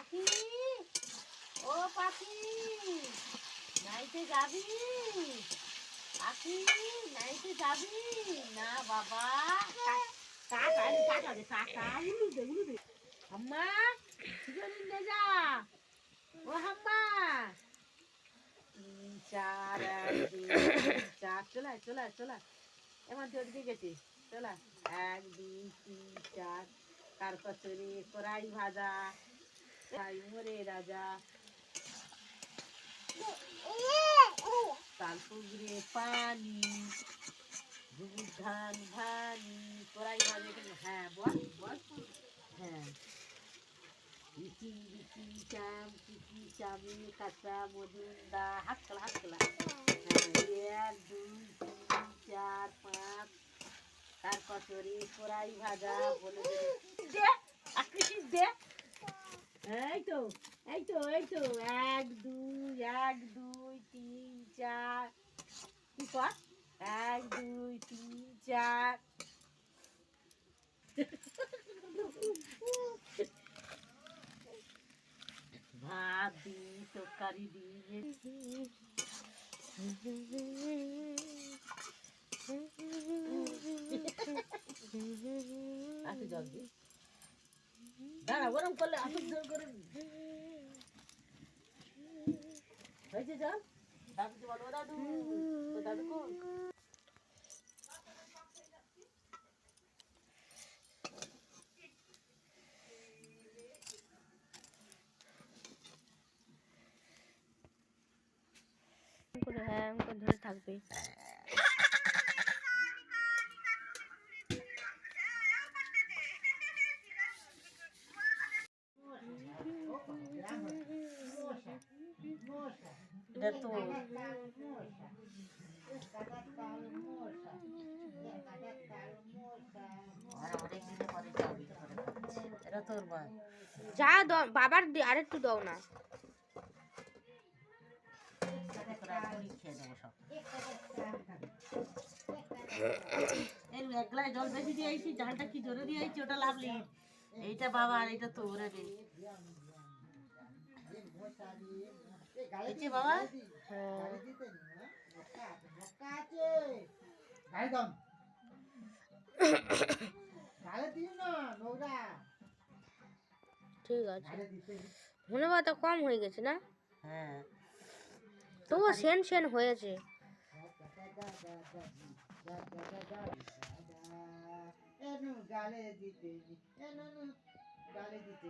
পাখি, ও পাখি, নাইতে যাবি? পাখি, নাইতে যাবি? না বাবা, আম্মা, নিয়ে যা। ও হাম্মা, 3, 4, 1, 2, 3, 4, চলা এমন চলতে গেছে, চলা 1, 2, 3, 4, তার কচুরি, কড়াই ভাজা, মরে রাজা, তাল পুকুরে পানি, দুধ ধান ভানি, কড়াই ভাজা। হ্যাঁ বল বল, হ্যাঁ ইচি বিচি চাম চিচি চামি কাঁচা মজুন্দা, হাত খেলা। হ্যাঁ 1, 2, 3, 4, 5, তার কচুরি, কড়াই ভাজা, বলে দে আকৃতি দে। এই তো 1, 2, 1, 2, 3, 4, কি কর 1, 2, 3, 4। ভাত দি, তরকারি দি, আসে জল দি, দাঁড়া গরম করলে আসুক জল করে হয়েছে জল। দাদুকে বলো, দাদু তো দাদু কোন? হ্যাঁ ধরে থাকবে। এটা তো এটা তোর মা। যা দাও বাবার, আরেকটু দাও না। এক গ্লাস জল বেশি দিয়ে আইছি, জালটা কি জোরে দিয়ে আইছি, ওটা লাভলি। এইটা বাবা আর এইটা তোর রে। হয়েছে বাবা? ঠিক আছে, ধনে পাতা কম হয়ে গেছে না? হ্যাঁ তবুও সেন হয়েছে। গালে দিতে